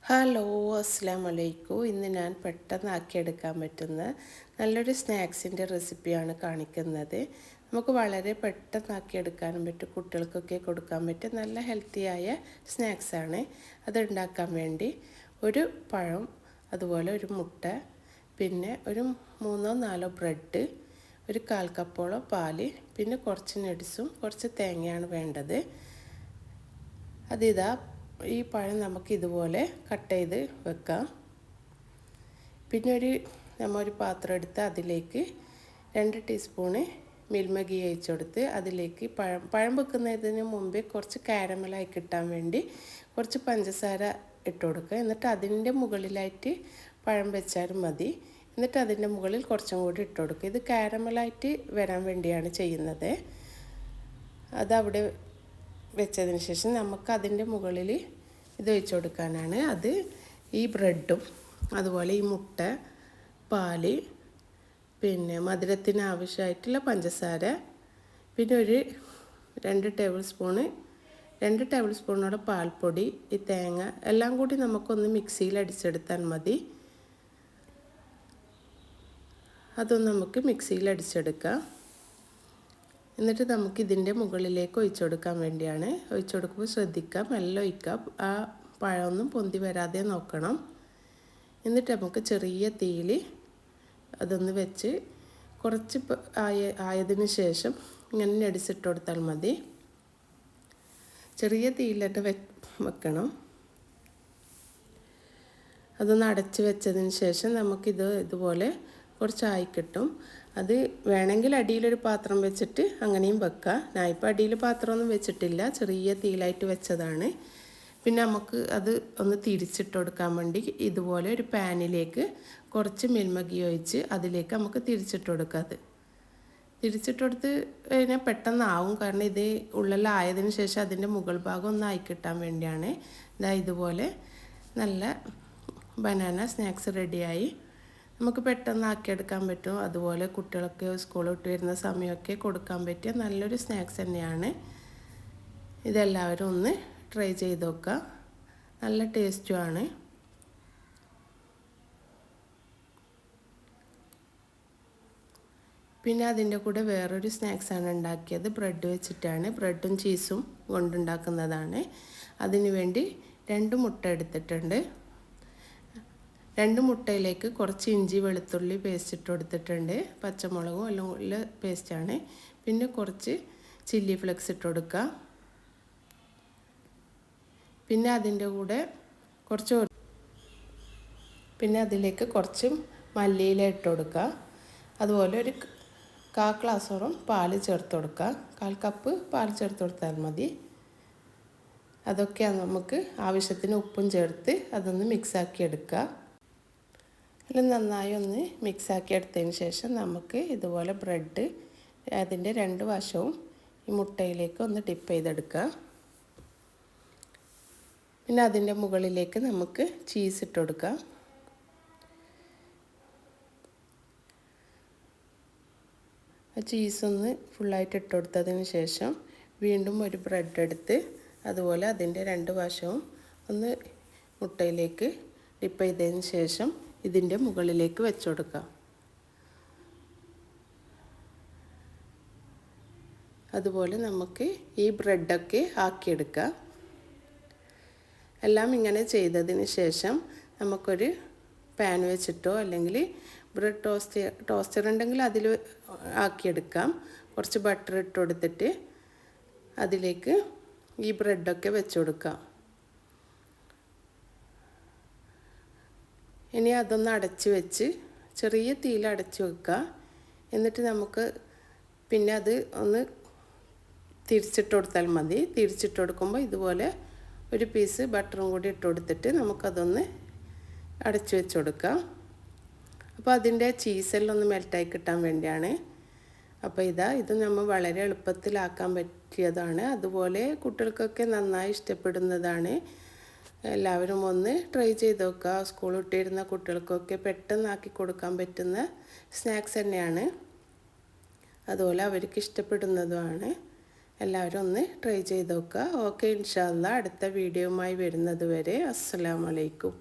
Hello, അസ്സലാമു അലൈക്കും. ഇന്ന് ഞാൻ പെട്ടെന്നാക്കിയെടുക്കാൻ പറ്റുന്ന നല്ലൊരു സ്നാക്സിൻ്റെ റെസിപ്പിയാണ് കാണിക്കുന്നത്. നമുക്ക് വളരെ പെട്ടെന്നാക്കിയെടുക്കാനും പറ്റും, കുട്ടികൾക്കൊക്കെ കൊടുക്കാൻ പറ്റും നല്ല ഹെൽത്തിയായ സ്നാക്സാണ്. അതുണ്ടാക്കാൻ വേണ്ടി ഒരു പഴം, അതുപോലെ ഒരു മുട്ട, പിന്നെ ഒരു 3-4 ബ്രെഡ്, ഒരു 1/4 കപ്പോളം പാല്, പിന്നെ കുറച്ച് നട്ട്സും കുറച്ച് തേങ്ങയാണ് വേണ്ടത്. അതിതാ ഈ പഴം നമുക്ക് ഇതുപോലെ കട്ട് ചെയ്ത് വെക്കാം. പിന്നെ നമ്മൾ ഒരു പാത്രം എടുത്ത് അതിലേക്ക് 2 ടീസ്പൂണ് മിൽമ ഗീ ഒഴിച്ച് കൊടുത്ത് അതിലേക്ക് പഴം വെക്കുന്നതിന് മുമ്പേ കുറച്ച് കാരമലായി കിട്ടാൻ വേണ്ടി കുറച്ച് പഞ്ചസാര ഇട്ട് കൊടുക്കുക. എന്നിട്ട് അതിൻ്റെ മുകളിലായിട്ട് പഴം വെച്ചാലും മതി. എന്നിട്ട് അതിൻ്റെ മുകളിൽ കുറച്ചും കൂടി ഇട്ട് കൊടുക്കുക. ഇത് കാരമലായിട്ട് വരാൻ വേണ്ടിയാണ് ചെയ്യുന്നത്. അതവിടെ വെച്ചതിന് ശേഷം നമുക്ക് അതിൻ്റെ മുകളിൽ ഇത് ഒഴിച്ച് കൊടുക്കാനാണ്. അത് ഈ ബ്രെഡും, അതുപോലെ ഈ മുട്ട, പാല്, പിന്നെ മധുരത്തിന് ആവശ്യമായിട്ടുള്ള പഞ്ചസാര, പിന്നെ ഒരു 2 ടേബിൾ സ്പൂണോടെ പാൽപ്പൊടി, ഈ തേങ്ങ എല്ലാം കൂടി നമുക്കൊന്ന് മിക്സിയിൽ അടിച്ചെടുത്താൽ മതി. അതൊന്ന് നമുക്ക് മിക്സിയിൽ അടിച്ചെടുക്കാം. എന്നിട്ട് നമുക്ക് ഇതിൻ്റെ മുകളിലേക്ക് ഒഴിച്ചു കൊടുക്കാൻ വേണ്ടിയാണ്. ഒഴിച്ചു കൊടുക്കുമ്പോൾ ശ്രദ്ധിക്കാം, മെല്ലെ ഒഴിക്കാം. ആ പഴമൊന്നും പൊന്തി വരാതെ നോക്കണം. എന്നിട്ട് നമുക്ക് ചെറിയ തീയിൽ അതൊന്ന് വെച്ച് കുറച്ച് ആയതിന് ശേഷം ഇങ്ങനെ നെടിച്ചിട്ട് കൊടുത്താൽ മതി. ചെറിയ തീയിലിട്ട് വെക്കണം. അതൊന്ന് അടച്ച് വെച്ചതിന് ശേഷം നമുക്കിത് ഇതുപോലെ കുറച്ചായി കിട്ടും. അത് വേണമെങ്കിൽ അടിയിലൊരു പാത്രം വെച്ചിട്ട് അങ്ങനെയും വെക്കാം. ഞാൻ ഇപ്പോൾ അടിയിൽ പാത്രമൊന്നും വെച്ചിട്ടില്ല, ചെറിയ തീയിലായിട്ട് വെച്ചതാണ്. പിന്നെ നമുക്ക് അത് ഒന്ന് തിരിച്ചിട്ട് കൊടുക്കാൻ വേണ്ടി ഇതുപോലെ ഒരു പാനിലേക്ക് കുറച്ച് മിൽമ ഗീ ഒഴിച്ച് അതിലേക്ക് നമുക്ക് തിരിച്ചിട്ട് കൊടുക്കാം. അത് തിരിച്ചിട്ട് കൊടുത്ത് കഴിഞ്ഞാൽ പെട്ടെന്നാവും, കാരണം ഇത് ഉള്ളിലായതിന് ശേഷം അതിൻ്റെ മുകൾ ഭാഗം ഒന്ന് ആയി കിട്ടാൻ വേണ്ടിയാണ്. ഇതുപോലെ നല്ല ബനാന സ്നാക്സ് റെഡിയായി. നമുക്ക് പെട്ടെന്ന് ആക്കിയെടുക്കാൻ പറ്റും. അതുപോലെ കുട്ടികളൊക്കെ സ്കൂൾ വിട്ട് വരുന്ന സമയമൊക്കെ കൊടുക്കാൻ പറ്റിയ നല്ലൊരു സ്നാക്സ് തന്നെയാണ്. ഇതെല്ലാവരും ഒന്ന് ട്രൈ ചെയ്ത് നോക്കുക, നല്ല ടേസ്റ്റുമാണ്. പിന്നെ അതിൻ്റെ കൂടെ വേറൊരു സ്നാക്സാണ് ഉണ്ടാക്കിയത്. ബ്രെഡ് വെച്ചിട്ടാണ്, ബ്രെഡും ചീസും കൊണ്ടുണ്ടാക്കുന്നതാണ്. അതിനു വേണ്ടി 2 മുട്ട എടുത്തിട്ടുണ്ട്. 2 മുട്ടയിലേക്ക് കുറച്ച് ഇഞ്ചി വെളുത്തുള്ളി പേസ്റ്റ് ഇട്ട് കൊടുത്തിട്ടുണ്ട്. പച്ചമുളകും എല്ലാം ഉള്ള പേസ്റ്റാണ്. പിന്നെ കുറച്ച് ചില്ലി ഫ്ലെക്സ് ഇട്ട് കൊടുക്കുക. പിന്നെ അതിൻ്റെ കൂടെ പിന്നെ അതിലേക്ക് കുറച്ച് മല്ലിയില ഇട്ട് കൊടുക്കുക. അതുപോലെ ഒരു 1/4 ഗ്ലാസോളം പാൽ ചേർത്ത് കൊടുക്കുക. 1/4 കപ്പ് പാൽ ചേർത്ത് കൊടുത്താൽ മതി. അതൊക്കെ നമുക്ക് ആവശ്യത്തിന് ഉപ്പും ചേർത്ത് അതൊന്ന് മിക്സാക്കി എടുക്കുക. എല്ലാം നന്നായി ഒന്ന് മിക്സാക്കി എടുത്തതിന് ശേഷം നമുക്ക് ഇതുപോലെ ബ്രെഡ് അതിൻ്റെ 2 വശവും ഈ മുട്ടയിലേക്ക് ഒന്ന് ഡിപ്പ് ചെയ്തെടുക്കുക. പിന്നെ അതിൻ്റെ മുകളിലേക്ക് നമുക്ക് ചീസ് ഇട്ട് കൊടുക്കാം. ആ ചീസൊന്ന് ഫുള്ളായിട്ട് ഇട്ട് കൊടുത്തതിന് ശേഷം വീണ്ടും ഒരു ബ്രെഡ് എടുത്ത് അതുപോലെ അതിൻ്റെ 2 വശവും ഒന്ന് മുട്ടയിലേക്ക് ഡിപ്പ് ചെയ്തതിന് ശേഷം ഇതിൻ്റെ മുകളിലേക്ക് വെച്ച് കൊടുക്കാം. അതുപോലെ നമുക്ക് ഈ ബ്രെഡൊക്കെ ആക്കിയെടുക്കാം. എല്ലാം ഇങ്ങനെ ചെയ്തതിന് ശേഷം നമുക്കൊരു പാൻ വെച്ചിട്ടോ അല്ലെങ്കിൽ ബ്രെഡ് ടോസ്റ്റർ ഉണ്ടെങ്കിൽ അതിൽ ആക്കിയെടുക്കാം. കുറച്ച് ബട്ടർ ഇട്ട് കൊടുത്തിട്ട് അതിലേക്ക് ഈ ബ്രെഡൊക്കെ വെച്ച് കൊടുക്കാം. ഇനി അതൊന്ന് അടച്ച് വെച്ച് ചെറിയ തീയിൽ അടച്ച് വെക്കുക. എന്നിട്ട് നമുക്ക് പിന്നെ അത് ഒന്ന് തിരിച്ചിട്ട് കൊടുത്താൽ മതി. തിരിച്ചിട്ട് കൊടുക്കുമ്പോൾ ഇതുപോലെ ഒരു പീസ് ബട്ടറും കൂടി ഇട്ട് കൊടുത്തിട്ട് നമുക്കതൊന്ന് അടച്ച് വെച്ച് കൊടുക്കാം. അപ്പോൾ അതിൻ്റെ ചീസെല്ലാം ഒന്ന് മെൽറ്റായി കിട്ടാൻ വേണ്ടിയാണ്. അപ്പോൾ ഇത് നമ്മൾ വളരെ എളുപ്പത്തിലാക്കാൻ പറ്റിയതാണ്. അതുപോലെ കുട്ടികൾക്കൊക്കെ നന്നായി ഇഷ്ടപ്പെടുന്നതാണ്. എല്ലാവരും ഒന്ന് ട്രൈ ചെയ്ത് നോക്കുക. സ്കൂൾ വിട്ടിരുന്ന കുട്ടികൾക്കൊക്കെ പെട്ടെന്നാക്കി കൊടുക്കാൻ പറ്റുന്ന സ്നാക്സ് തന്നെയാണ്. അതുപോലെ അവർക്ക് ഇഷ്ടപ്പെടുന്നതുമാണ്. എല്ലാവരും ഒന്ന് ട്രൈ ചെയ്ത് നോക്കുക. ഓക്കെ, ഇൻഷാ അല്ലാ അടുത്ത വീഡിയോയുമായി വരുന്നത് വരെ അസ്സലാമു അലൈക്കും.